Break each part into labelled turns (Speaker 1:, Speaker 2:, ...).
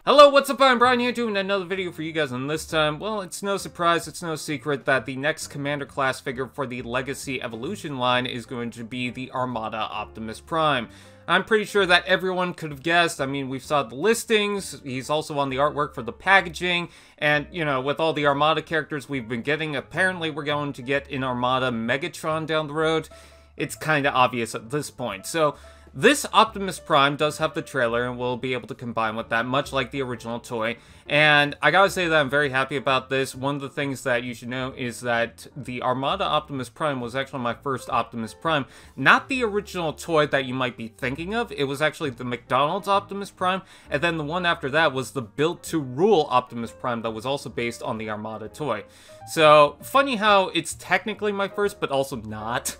Speaker 1: Hello, what's up? I'm Brian here doing another video for you guys, and this time, well, it's no surprise, it's no secret that the next Commander class figure for the Legacy Evolution line is going to be the Armada Optimus Prime. I'm pretty sure that everyone could have guessed. I mean, we've saw the listings, he's also on the artwork for the packaging, and, you know, with all the Armada characters we've been getting, apparently we're going to get an Armada Megatron down the road. It's kinda obvious at this point. So, this Optimus Prime does have the trailer, and we'll be able to combine with that, much like the original toy. And I gotta say that I'm very happy about this. One of the things that you should know is that the Armada Optimus Prime was actually my first Optimus Prime. Not the original toy that you might be thinking of. It was actually the McDonald's Optimus Prime, and then the one after that was the Built to Rule Optimus Prime that was also based on the Armada toy. So, funny how it's technically my first, but also not.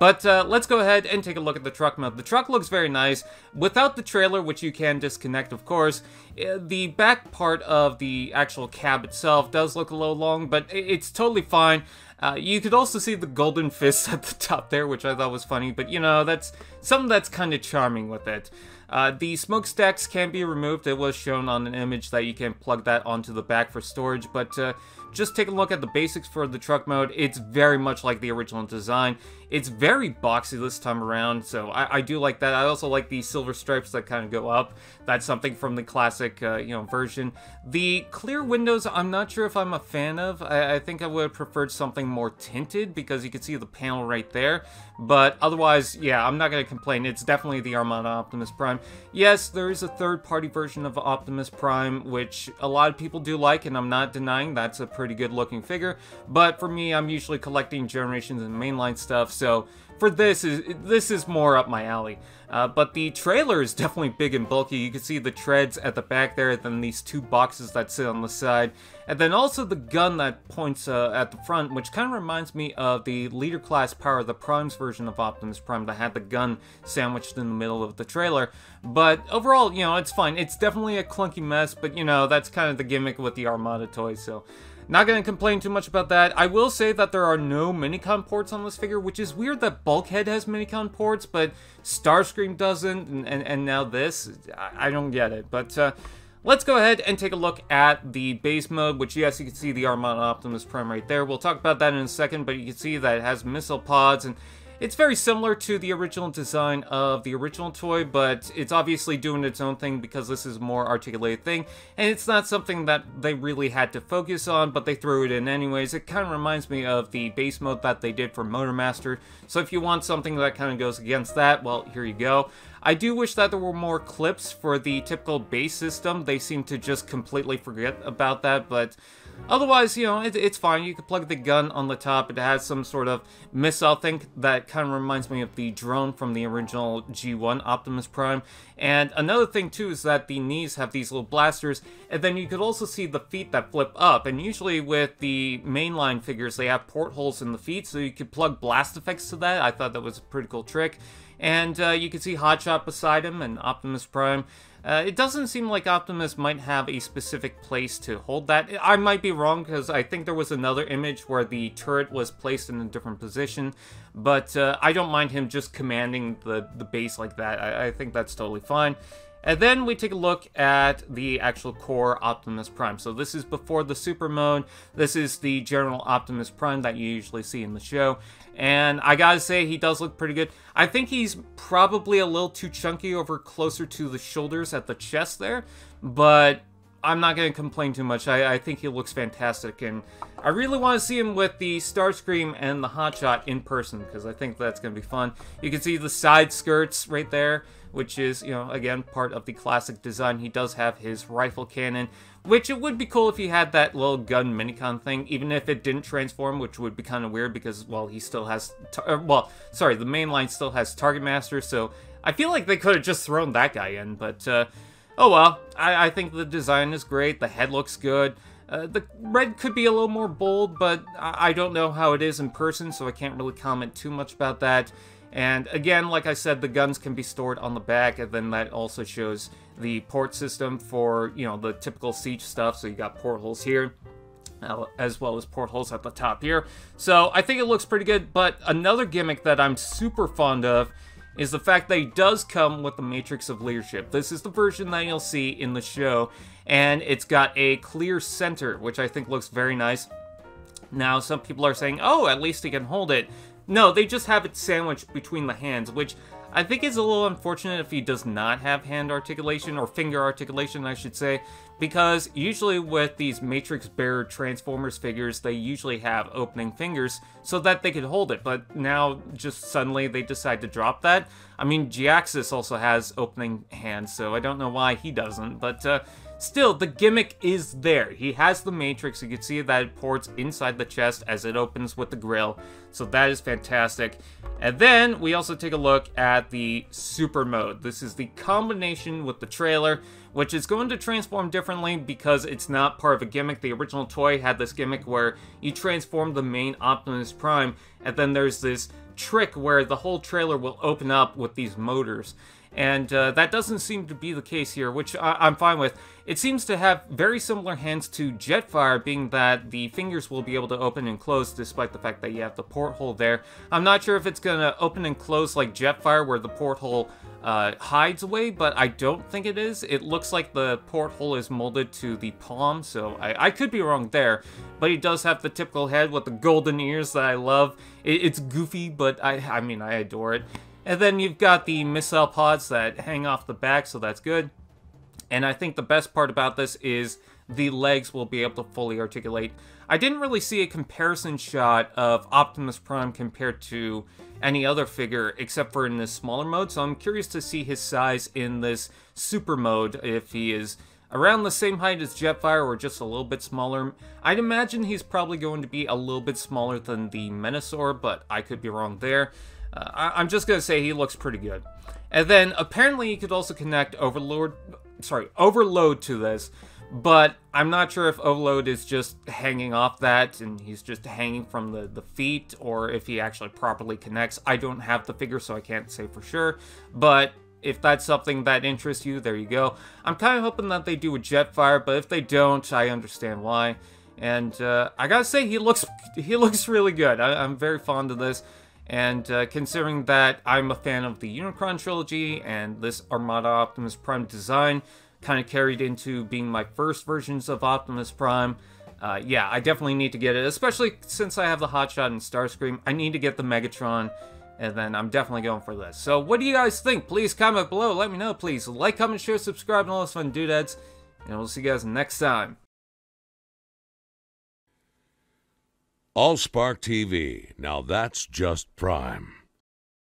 Speaker 1: But let's go ahead and take a look at the truck mode. The truck looks very nice. Without the trailer, which you can disconnect, of course, the back part of the actual cab itself does look a little long, but it's totally fine. You could also see the golden fist at the top there, which I thought was funny, but you know, that's something that's kind of charming with it. The smokestacks can be removed. It was shown on an image that you can plug that onto the back for storage, but just take a look at the basics for the truck mode. It's very much like the original design. It's very boxy this time around, so I do like that. I also like the silver stripes that kind of go up. That's something from the classic, version. The clear windows, I'm not sure if I'm a fan of. I think I would have preferred something more tinted because you can see the panel right there. But otherwise, yeah, I'm not going to complain. It's definitely the Armada Optimus Prime. Yes, there is a third-party version of Optimus Prime, which a lot of people do like, and I'm not denying that's a pretty good-looking figure. But for me, I'm usually collecting Generations and mainline stuff, so for this is more up my alley. But the trailer is definitely big and bulky. You can see the treads at the back there, then these two boxes that sit on the side, and then also the gun that points at the front, which kind of reminds me of the Leader Class Power of the Primes version of Optimus Prime that had the gun sandwiched in the middle of the trailer. But overall, you know, it's fine. It's definitely a clunky mess, but you know, that's kind of the gimmick with the Armada toys, so not going to complain too much about that. I will say that there are no Minicon ports on this figure, which is weird that Bulkhead has Minicon ports, but Starscream doesn't, and now this. I don't get it. But let's go ahead and take a look at the base mode, which, yes, you can see the Armada Optimus Prime right there. We'll talk about that in a second, but you can see that it has missile pods, and it's very similar to the original design of the original toy, but it's obviously doing its own thing because this is a more articulated thing, and it's not something that they really had to focus on, but they threw it in anyways. It kind of reminds me of the base mode that they did for Motormaster, so if you want something that kind of goes against that, well, here you go. I do wish that there were more clips for the typical base system. They seem to just completely forget about that, but otherwise, you know, it's fine. You can plug the gun on the top. It has some sort of missile thing that kind of reminds me of the drone from the original G1 Optimus Prime. And another thing, too, is that the knees have these little blasters, and then you could also see the feet that flip up. And usually with the mainline figures, they have portholes in the feet, so you could plug blast effects to that. I thought that was a pretty cool trick. And you can see Hotshot beside him and Optimus Prime. It doesn't seem like Optimus might have a specific place to hold that. I might be wrong, because I think there was another image where the turret was placed in a different position, but I don't mind him just commanding the base like that. I think that's totally fine. And then we take a look at the actual core Optimus Prime. So this is before the Super mode. This is the general Optimus Prime that you usually see in the show. And I gotta say, he does look pretty good. I think he's probably a little too chunky over closer to the shoulders at the chest there, but I'm not going to complain too much. I think he looks fantastic, and I really want to see him with the Starscream and the Hotshot in person, because I think that's going to be fun. You can see the side skirts right there, which is, you know, again, part of the classic design. He does have his rifle cannon, which it would be cool if he had that little gun minicon thing, even if it didn't transform, which would be kind of weird because, well, he still has, the mainline still has Target Master, so I feel like they could have just thrown that guy in, but, oh well. I think the design is great, the head looks good. The red could be a little more bold, but I don't know how it is in person, so I can't really comment too much about that. And again, like I said, the guns can be stored on the back, and then that also shows the port system for, you know, the typical Siege stuff. So you got portholes here, as well as portholes at the top here. So I think it looks pretty good, but another gimmick that I'm super fond of is the fact that he does come with the Matrix of Leadership. This is the version that you'll see in the show, and it's got a clear center, which I think looks very nice. Now, some people are saying, oh, at least he can hold it. No, they just have it sandwiched between the hands, which I think is a little unfortunate if he does not have hand articulation, or finger articulation, I should say, because usually with these Matrix Bearer Transformers figures, they usually have opening fingers so that they could hold it, but now just suddenly they decide to drop that. I mean, Giaxis also has opening hands, so I don't know why he doesn't, but still, the gimmick is there. He has the Matrix. You can see that it ports inside the chest as it opens with the grill. So that is fantastic. And then we also take a look at the Super Mode. This is the combination with the trailer, which is going to transform differently because it's not part of a gimmick. The original toy had this gimmick where you transform the main Optimus Prime, and then there's this trick where the whole trailer will open up with these motors. And that doesn't seem to be the case here, which I'm fine with. It seems to have very similar hands to Jetfire, being that the fingers will be able to open and close despite the fact that you have the porthole there. I'm not sure if it's going to open and close like Jetfire, where the porthole hides away, but I don't think it is. It looks like the porthole is molded to the palm, so I could be wrong there. But he does have the typical head with the golden ears that I love. It's goofy, but I mean, I adore it. And then you've got the missile pods that hang off the back, so that's good. And I think the best part about this is the legs will be able to fully articulate. I didn't really see a comparison shot of Optimus Prime compared to any other figure, except for in this smaller mode, so I'm curious to see his size in this Super Mode, if he is around the same height as Jetfire or just a little bit smaller. I'd imagine he's probably going to be a little bit smaller than the Menasor, but I could be wrong there. I'm just going to say he looks pretty good. And then, apparently you could also connect Overload to this, but I'm not sure if Overload is just hanging off that, and he's just hanging from the feet, or if he actually properly connects. I don't have the figure, so I can't say for sure, but if that's something that interests you, there you go. I'm kind of hoping that they do a Jetfire, but if they don't, I understand why. And I gotta say, he looks really good. I'm very fond of this. And considering that I'm a fan of the Unicron trilogy, and this Armada Optimus Prime design kind of carried into being my first versions of Optimus Prime, yeah, I definitely need to get it, especially since I have the Hotshot and Starscream. I need to get the Megatron, and then I'm definitely going for this. So what do you guys think? Please comment below, let me know, please. Like, comment, share, subscribe, and all those fun doodads, and we'll see you guys next time.
Speaker 2: AllSpark TV, now that's just prime.